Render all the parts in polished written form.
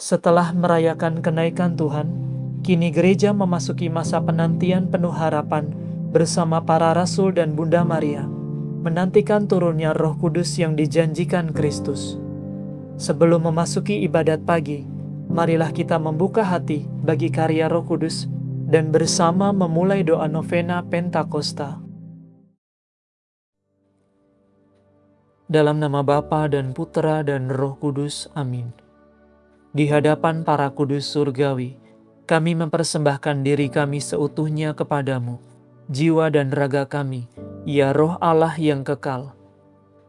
Setelah merayakan kenaikan Tuhan, kini gereja memasuki masa penantian penuh harapan bersama para rasul dan Bunda Maria, menantikan turunnya Roh Kudus yang dijanjikan Kristus. Sebelum memasuki ibadat pagi, marilah kita membuka hati bagi karya Roh Kudus dan bersama memulai doa novena Pentakosta. Dalam nama Bapa dan Putera dan Roh Kudus, amin. Di hadapan para kudus surgawi, kami mempersembahkan diri kami seutuhnya kepadamu, jiwa dan raga kami, ya Roh Allah yang kekal.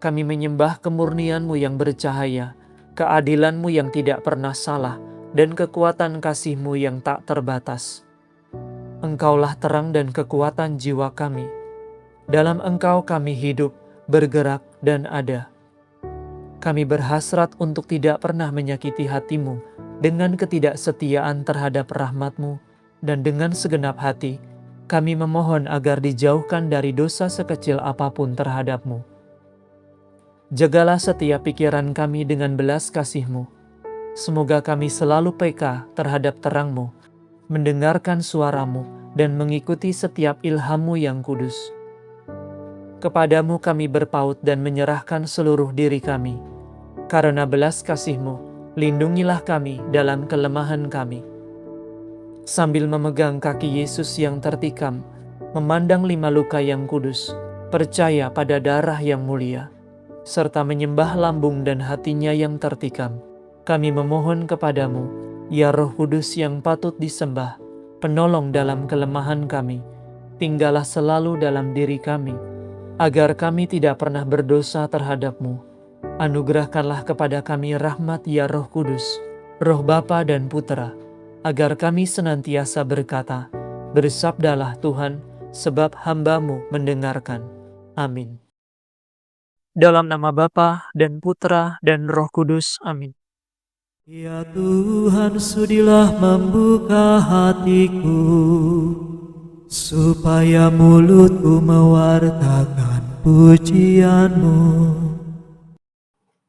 Kami menyembah kemurnian-Mu yang bercahaya, keadilan-Mu yang tidak pernah salah, dan kekuatan kasih-Mu yang tak terbatas. Engkaulah terang dan kekuatan jiwa kami. Dalam Engkau kami hidup, bergerak, dan ada. Kami berhasrat untuk tidak pernah menyakiti hati-Mu dengan ketidaksetiaan terhadap rahmat-Mu, dan dengan segenap hati, kami memohon agar dijauhkan dari dosa sekecil apapun terhadap-Mu. Jagalah setiap pikiran kami dengan belas kasih-Mu. Semoga kami selalu peka terhadap terang-Mu, mendengarkan suara-Mu, dan mengikuti setiap ilham-Mu yang kudus. Kepadamu kami berpaut dan menyerahkan seluruh diri kami. Karena belas kasih-Mu, lindungilah kami dalam kelemahan kami. Sambil memegang kaki Yesus yang tertikam, memandang 5 luka yang kudus, percaya pada darah yang mulia, serta menyembah lambung dan hatinya yang tertikam, kami memohon kepadamu, ya Roh Kudus yang patut disembah, penolong dalam kelemahan kami, tinggallah selalu dalam diri kami, agar kami tidak pernah berdosa terhadap-Mu. Anugerahkanlah kepada kami rahmat ya Roh Kudus, Roh Bapa dan Putera, agar kami senantiasa berkata, bersabdalah Tuhan, sebab hamba-Mu mendengarkan. Amin. Dalam nama Bapa dan Putera dan Roh Kudus. Amin. Ya Tuhan, sudilah membuka hatiku, supaya mulutku mewartakan pujian-Mu.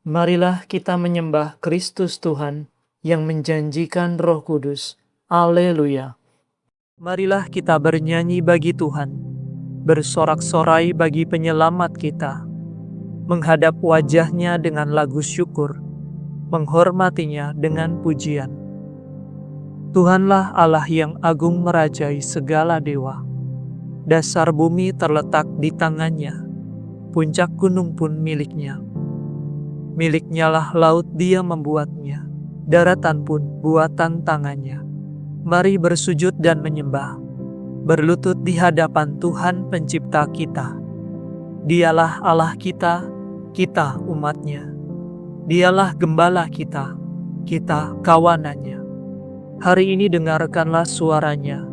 Marilah kita menyembah Kristus Tuhan yang menjanjikan Roh Kudus. Haleluya. Marilah kita bernyanyi bagi Tuhan, bersorak-sorai bagi penyelamat kita, menghadap wajah-Nya dengan lagu syukur, menghormatinya dengan pujian. Tuhanlah Allah yang agung merajai segala dewa. Dasar bumi terletak di tangan-Nya, puncak gunung pun milik-Nya. Miliknya lah laut, Dia membuatnya, daratan pun buatan tangan-Nya. Mari bersujud dan menyembah, berlutut di hadapan Tuhan pencipta kita. Dialah Allah kita, kita umat-Nya. Dialah gembala kita, kita kawanan-Nya. Hari ini dengarkanlah suara-Nya.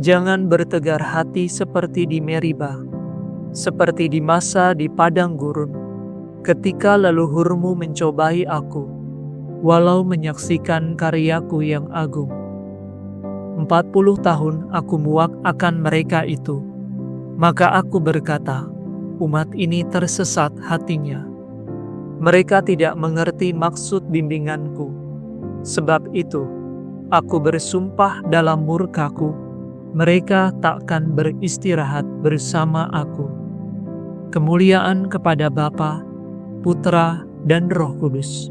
Jangan bertegar hati seperti di Meriba, seperti di masa di padang gurun, ketika leluhurmu mencobai aku, walau menyaksikan karyaku yang agung. 40 tahun aku muak akan mereka itu. Maka aku berkata, umat ini tersesat hatinya. Mereka tidak mengerti maksud bimbinganku. Sebab itu, aku bersumpah dalam murkaku, mereka takkan beristirahat bersama aku. Kemuliaan kepada Bapa, Putra, dan Roh Kudus,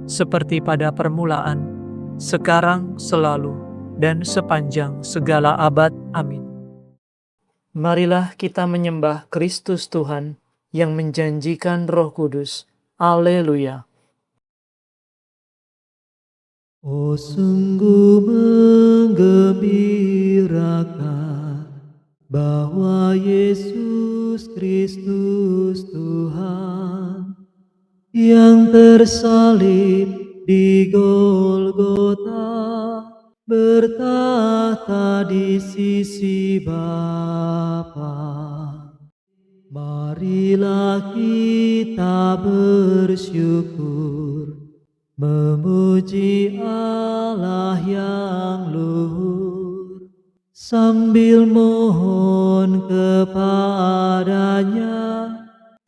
seperti pada permulaan, sekarang, selalu, dan sepanjang segala abad. Amin. Marilah kita menyembah Kristus Tuhan yang menjanjikan Roh Kudus. Haleluya. Oh, sungguh menggembirakan bahwa Yesus Kristus Tuhan yang tersalib di Golgota bertahta di sisi Bapa. Marilah kita bersyukur, memuji Allah yang luhur, sambil mohon kepadanya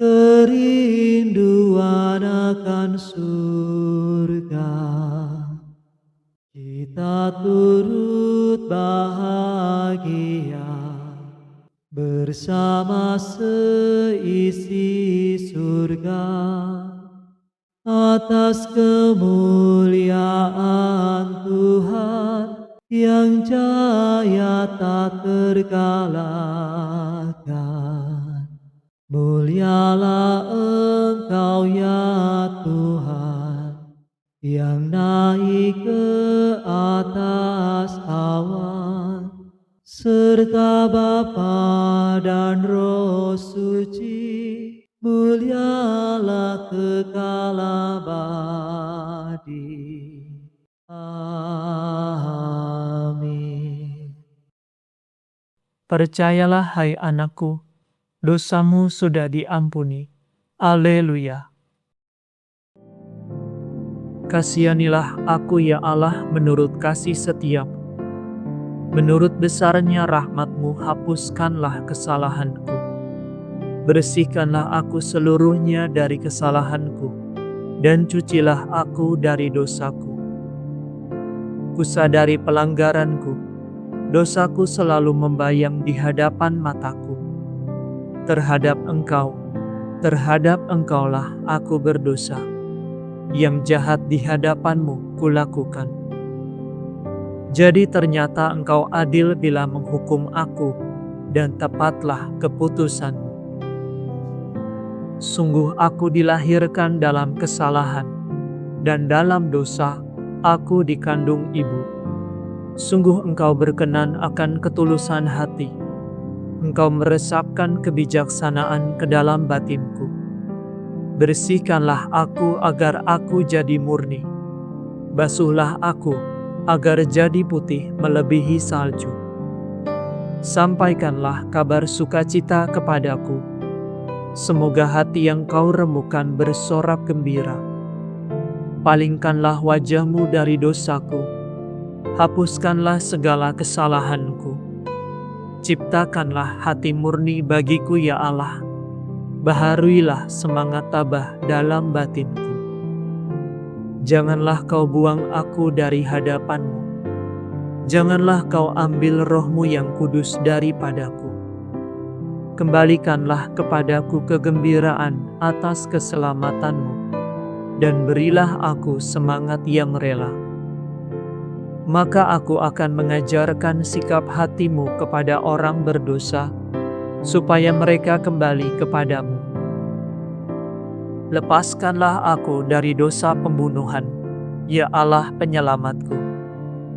kerinduan akan surga. turut bahagia bersama seisi surga atas kemuliaan Tuhan yang jaya tak terkalahkan. Mulialah Engkau ya Tuhan, yang naik ke atas awan, serta Bapa dan Roh Suci, mulialah kekal abadi. Amin. Percayalah hai anakku, dosamu sudah diampuni. Haleluya. Kasihanilah aku ya Allah menurut kasih setiamu. Menurut besarnya rahmat-Mu hapuskanlah kesalahanku. Bersihkanlah aku seluruhnya dari kesalahanku, dan cucilah aku dari dosaku. Kusadari pelanggaranku, dosaku selalu membayang di hadapan mataku. Terhadap Engkaulah aku berdosa. Yang jahat di hadapan-Mu kulakukan. Jadi ternyata Engkau adil bila menghukum aku, dan tepatlah keputusan-Mu. Sungguh aku dilahirkan dalam kesalahan, dan dalam dosa aku dikandung ibu. Sungguh Engkau berkenan akan ketulusan hati. Engkau meresapkan kebijaksanaan ke dalam batinku. Bersihkanlah aku agar aku jadi murni. Basuhlah aku agar jadi putih melebihi salju. Sampaikanlah kabar sukacita kepadaku. Semoga hati yang Kau remukan bersorak gembira. Palingkanlah wajah-Mu dari dosaku. Hapuskanlah segala kesalahanku. Ciptakanlah hati murni bagiku ya Allah. Baharuilah semangat tabah dalam batinku. Janganlah Kau buang aku dari hadapan-Mu. Janganlah Kau ambil Roh-Mu yang kudus daripadaku. Kembalikanlah kepadaku kegembiraan atas keselamatan-Mu, dan berilah aku semangat yang rela. Maka aku akan mengajarkan sikap hati-Mu kepada orang berdosa, supaya mereka kembali kepadamu. Lepaskanlah aku dari dosa pembunuhan, ya Allah penyelamatku,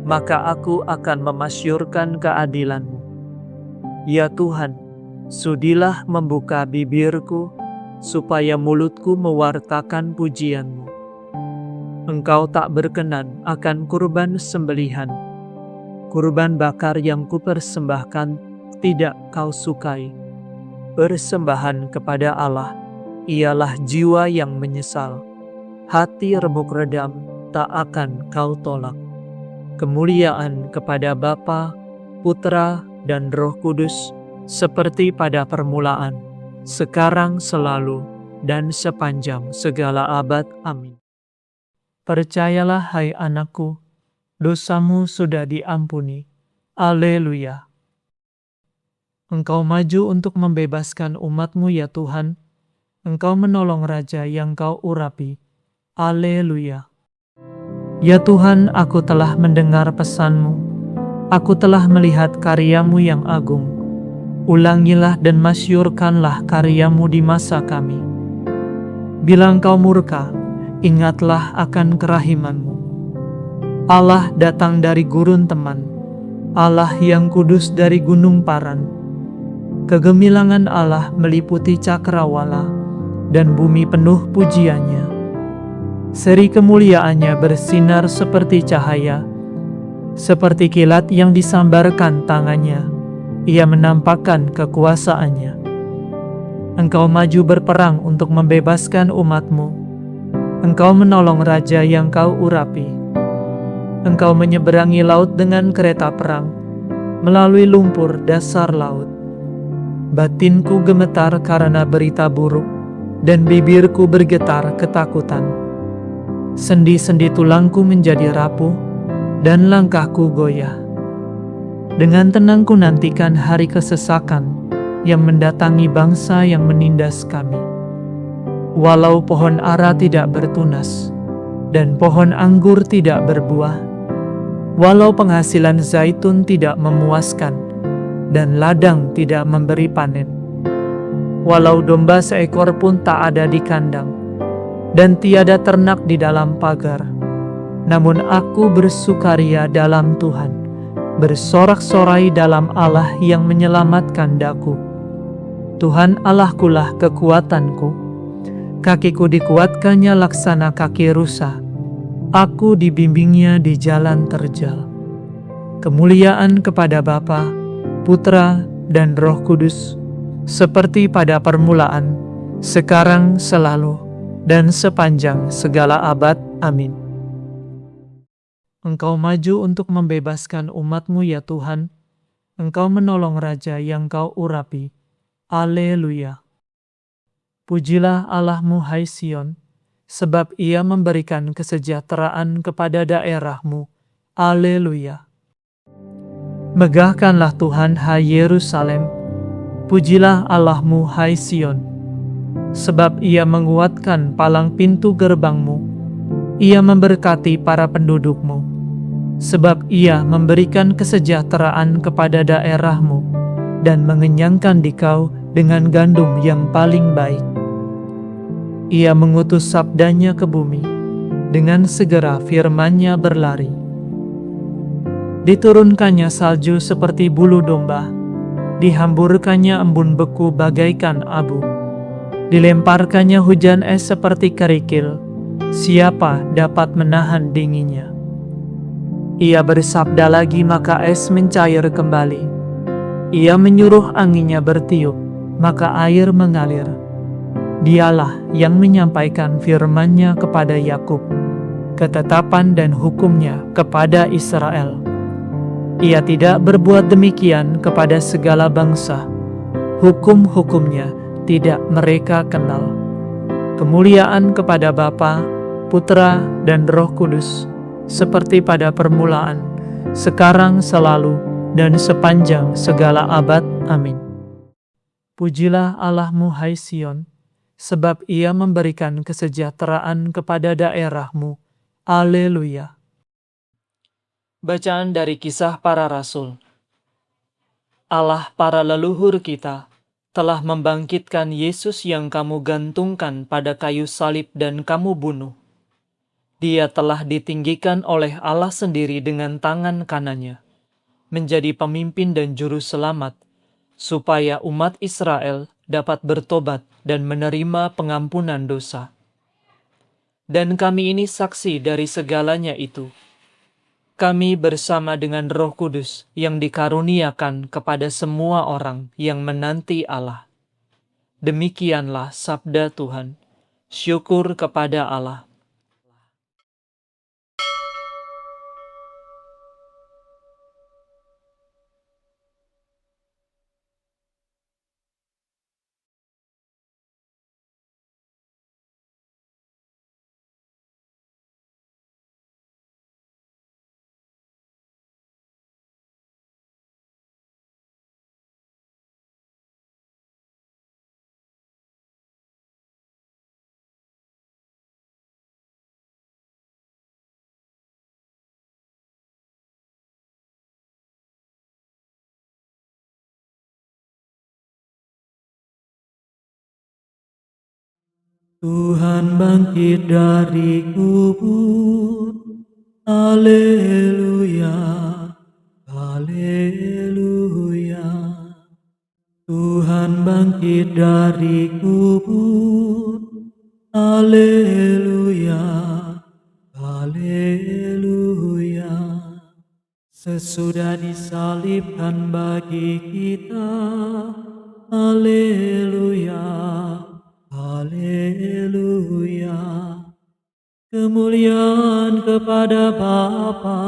maka aku akan memasyurkan keadilan-Mu. Ya Tuhan, sudilah membuka bibirku, supaya mulutku mewartakan pujian-Mu. Engkau tak berkenan akan kurban sembelihan. Kurban bakar yang kupersembahkan tidak Kau sukai. Persembahan kepada Allah ialah jiwa yang menyesal. Hati remuk redam tak akan Kau tolak. Kemuliaan kepada Bapa, Putra, dan Roh Kudus, seperti pada permulaan, sekarang, selalu, dan sepanjang segala abad. Amin. Percayalah hai anakku, dosamu sudah diampuni. Haleluya. Engkau maju untuk membebaskan umat-Mu ya Tuhan. Engkau menolong raja yang Kau urapi. Haleluya. Ya Tuhan, aku telah mendengar pesan-Mu. Aku telah melihat karya-Mu yang agung. Ulangilah dan masyurkanlah karya-Mu di masa kami. Bila Engkau murka, ingatlah akan kerahiman-Mu. Allah datang dari gurun teman, Allah yang kudus dari gunung Paran. Kegemilangan Allah meliputi cakrawala, dan bumi penuh pujiannya. Seri kemuliaannya bersinar seperti cahaya, seperti kilat yang disambarkan tangannya. Ia menampakkan kekuasaannya. Engkau maju berperang untuk membebaskan umat-Mu. Engkau menolong raja yang Kau urapi. Engkau menyeberangi laut dengan kereta perang, melalui lumpur dasar laut. Batinku gemetar karena berita buruk, dan bibirku bergetar ketakutan. Sendi-sendi tulangku menjadi rapuh, dan langkahku goyah. Dengan tenang ku nantikan hari kesesakan yang mendatangi bangsa yang menindas kami. Walau pohon ara tidak bertunas, dan pohon anggur tidak berbuah, walau penghasilan zaitun tidak memuaskan, dan ladang tidak memberi panen, walau domba seekor pun tak ada di kandang, dan tiada ternak di dalam pagar, namun aku bersukaria dalam Tuhan, bersorak-sorai dalam Allah yang menyelamatkan daku. Tuhan Allahkulah kekuatanku, kakiku dikuatkannya laksana kaki rusa, aku dibimbingnya di jalan terjal. Kemuliaan kepada Bapa, Putra, dan Roh Kudus, seperti pada permulaan, sekarang, selalu, dan sepanjang segala abad. Amin. Engkau maju untuk membebaskan umat-Mu ya Tuhan, Engkau menolong Raja yang Kau urapi. Haleluya. Pujilah Allah-Mu hai Sion, sebab Ia memberikan kesejahteraan kepada daerah-Mu. Haleluya. Megahkanlah Tuhan hai Yerusalem, pujilah Allah-Mu hai Sion, sebab Ia menguatkan palang pintu gerbang-Mu, Ia memberkati para penduduk-Mu, sebab Ia memberikan kesejahteraan kepada daerah-Mu dan mengenyangkan dikau dengan gandum yang paling baik. Ia mengutus sabdanya ke bumi, dengan segera firman-Nya berlari. Diturunkannya salju seperti bulu domba, dihamburkannya embun beku bagaikan abu, dilemparkannya hujan es seperti kerikil, siapa dapat menahan dinginnya? Ia bersabda lagi maka es mencair kembali, Ia menyuruh anginnya bertiup, maka air mengalir. Dialah yang menyampaikan firman-Nya kepada Yakub, ketetapan dan hukum-Nya kepada Israel. Ia tidak berbuat demikian kepada segala bangsa, hukum-hukum-Nya tidak mereka kenal. Kemuliaan kepada Bapa, Putra, dan Roh Kudus, seperti pada permulaan, sekarang, selalu, dan sepanjang segala abad. Amin. Pujilah Allah-Mu hai Sion, sebab Ia memberikan kesejahteraan kepada daerah-Mu. Haleluya. Bacaan dari Kisah Para Rasul. Allah para leluhur kita telah membangkitkan Yesus yang kamu gantungkan pada kayu salib dan kamu bunuh. Dia telah ditinggikan oleh Allah sendiri dengan tangan kanannya, menjadi pemimpin dan juru selamat, supaya umat Israel dapat bertobat dan menerima pengampunan dosa. Dan kami ini saksi dari segalanya itu. Kami bersama dengan Roh Kudus yang dikaruniakan kepada semua orang yang menanti Allah. Demikianlah sabda Tuhan. Syukur kepada Allah. Tuhan bangkit dari kubur, haleluya, haleluya. Tuhan bangkit dari kubur, haleluya, haleluya. Sesudah disalibkan bagi kita, haleluya, haleluya. Kemuliaan kepada Bapa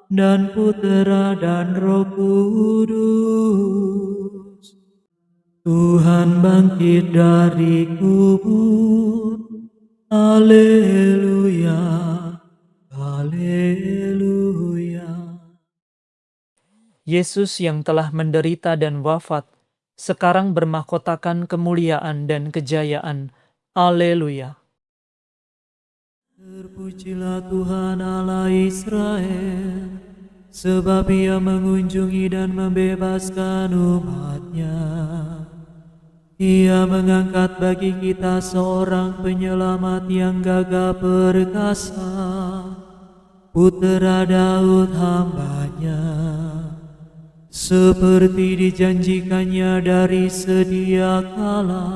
dan Putera dan Roh Kudus. Tuhan bangkit dari kubur, haleluya, haleluya. Yesus yang telah menderita dan wafat, sekarang bermahkotakan kemuliaan dan kejayaan. Haleluya. Terpujilah Tuhan Allah Israel, sebab Ia mengunjungi dan membebaskan umat-Nya. Ia mengangkat bagi kita seorang penyelamat yang gagah perkasa, Putera Daud hamba-Nya. Seperti dijanjikannya dari sedia kala,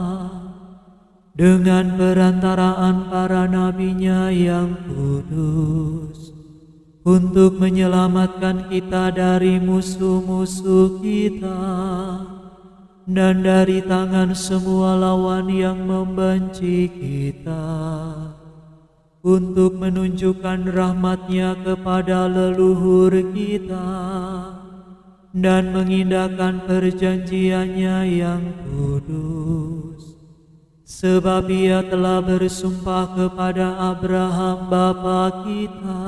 dengan perantaraan para nabinya yang kudus, untuk menyelamatkan kita dari musuh-musuh kita, dan dari tangan semua lawan yang membenci kita, untuk menunjukkan rahmat-Nya kepada leluhur kita, dan mengindahkan perjanjian-Nya yang kudus. Sebab Ia telah bersumpah kepada Abraham bapa kita,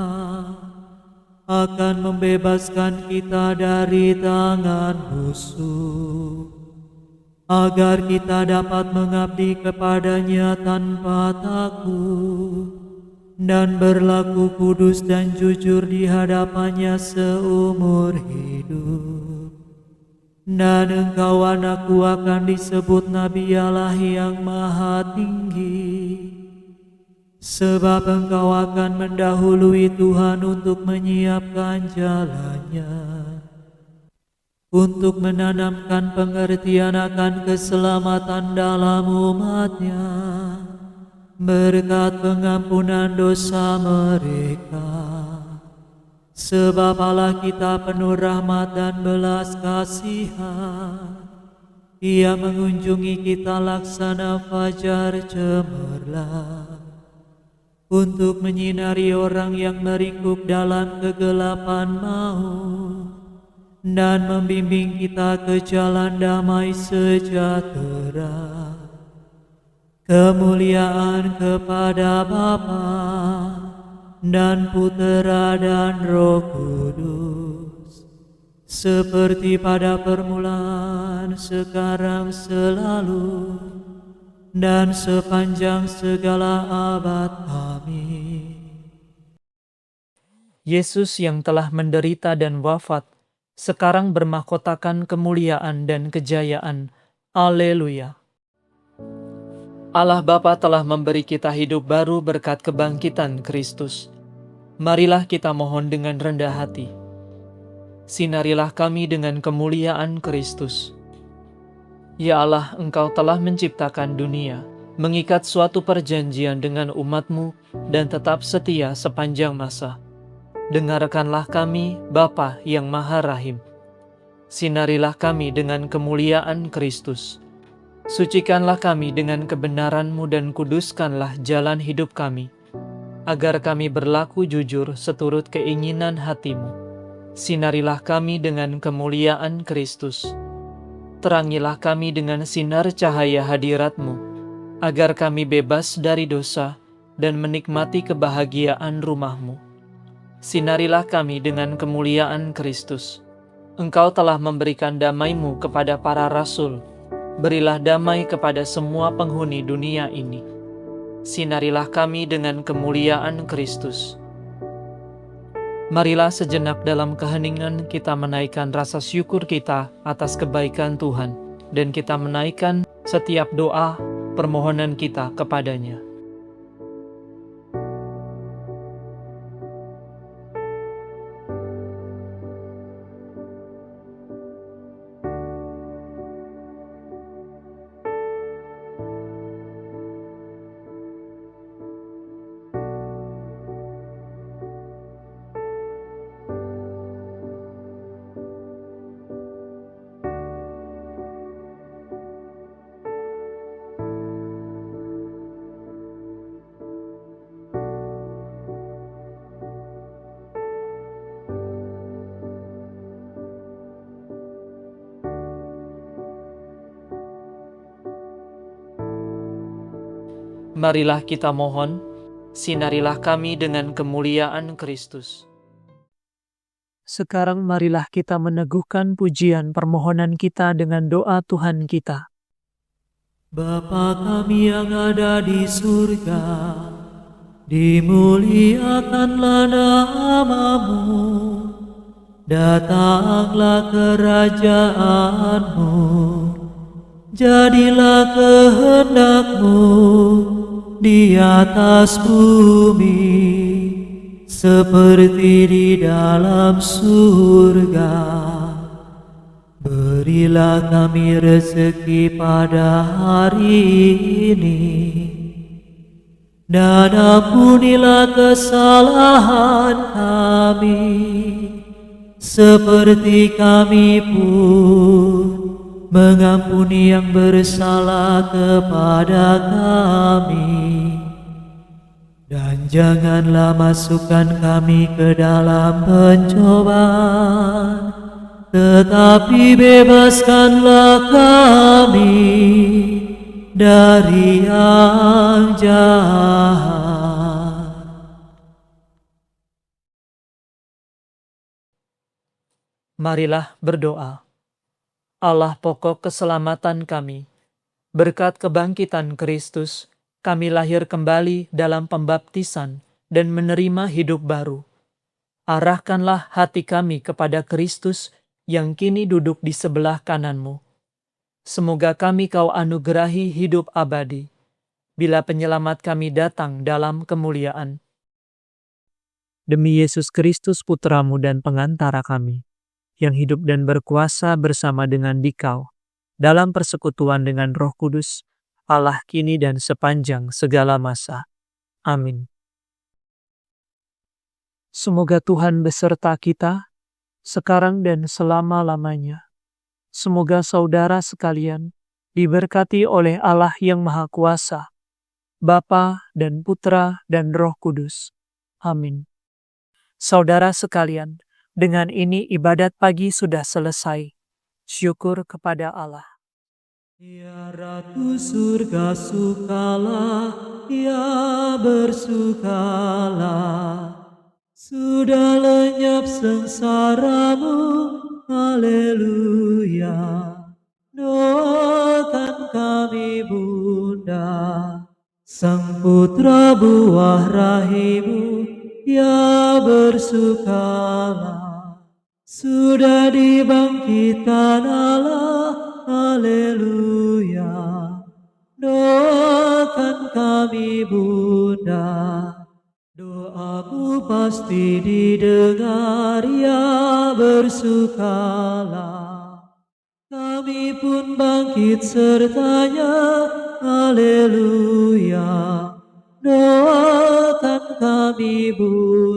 akan membebaskan kita dari tangan musuh, agar kita dapat mengabdi kepada-Nya tanpa takut, dan berlaku kudus dan jujur di hadapan-Nya seumur hidup. Dan engkau anakku akan disebut Nabi Allah yang Maha Tinggi, sebab engkau akan mendahului Tuhan untuk menyiapkan jalan-Nya, untuk menanamkan pengertian akan keselamatan dalam umat-Nya, berkat pengampunan dosa mereka. Sebab Allah kita penuh rahmat dan belas kasihan. Ia mengunjungi kita laksana fajar cemerlang, untuk menyinari orang yang meringkuk dalam kegelapan maut, dan membimbing kita ke jalan damai sejahtera. Kemuliaan kepada Bapa dan Putera dan Roh Kudus, seperti pada permulaan, sekarang, selalu, dan sepanjang segala abad. Amin. Yesus yang telah menderita dan wafat, sekarang bermahkotakan kemuliaan dan kejayaan. Haleluya. Allah Bapa telah memberi kita hidup baru berkat kebangkitan Kristus. Marilah kita mohon dengan rendah hati. Sinarilah kami dengan kemuliaan Kristus. Ya Allah, Engkau telah menciptakan dunia, mengikat suatu perjanjian dengan umat-Mu, dan tetap setia sepanjang masa. Dengarkanlah kami, Bapa yang Maha Rahim. Sinarilah kami dengan kemuliaan Kristus. Sucikanlah kami dengan kebenaran-Mu dan kuduskanlah jalan hidup kami, agar kami berlaku jujur seturut keinginan hati-Mu. Sinarilah kami dengan kemuliaan Kristus. Terangilah kami dengan sinar cahaya hadirat-Mu, agar kami bebas dari dosa dan menikmati kebahagiaan rumah-Mu. Sinarilah kami dengan kemuliaan Kristus. Engkau telah memberikan damai-Mu kepada para rasul. Berilah damai kepada semua penghuni dunia ini. Sinarilah kami dengan kemuliaan Kristus. Marilah sejenak dalam keheningan kita menaikkan rasa syukur kita atas kebaikan Tuhan, dan kita menaikkan setiap doa permohonan kita kepada-Nya. Marilah kita mohon, sinarilah kami dengan kemuliaan Kristus. Sekarang marilah kita meneguhkan pujian permohonan kita dengan doa Tuhan kita. Bapa kami yang ada di surga, dimuliakanlah nama-Mu, datanglah kerajaan-Mu, jadilah kehendak-Mu di atas bumi seperti di dalam surga. Berilah kami rezeki pada hari ini, dan ampunilah kesalahan kami, seperti kami pun mengampuni yang bersalah kepada kami. Dan janganlah masukkan kami ke dalam pencobaan, tetapi bebaskanlah kami dari yang jahat. Marilah berdoa. Allah pokok keselamatan kami, berkat kebangkitan Kristus, kami lahir kembali dalam pembaptisan dan menerima hidup baru. Arahkanlah hati kami kepada Kristus yang kini duduk di sebelah kanan-Mu. Semoga kami Kau anugerahi hidup abadi, bila penyelamat kami datang dalam kemuliaan. Demi Yesus Kristus Putra-Mu dan pengantara kami, yang hidup dan berkuasa bersama dengan Dikau, dalam persekutuan dengan Roh Kudus, Allah kini dan sepanjang segala masa. Amin. Semoga Tuhan beserta kita, sekarang dan selama-lamanya. Semoga saudara sekalian diberkati oleh Allah yang Maha Kuasa, Bapa dan Putra dan Roh Kudus. Amin. Saudara sekalian, dengan ini ibadat pagi sudah selesai. Syukur kepada Allah. Ya Ratu surga sukalah, ya bersukalah. Sudah lenyap sengsaramu, haleluya. Doakan kami Bunda, Sang Putra buah rahimu, ya bersukalah. Sudah dibangkitkan Allah, haleluya. Doakan kami Bunda, doamu pasti didengar, ya bersukalah. Kami pun bangkit sertanya, haleluya. Doakan kami Bunda.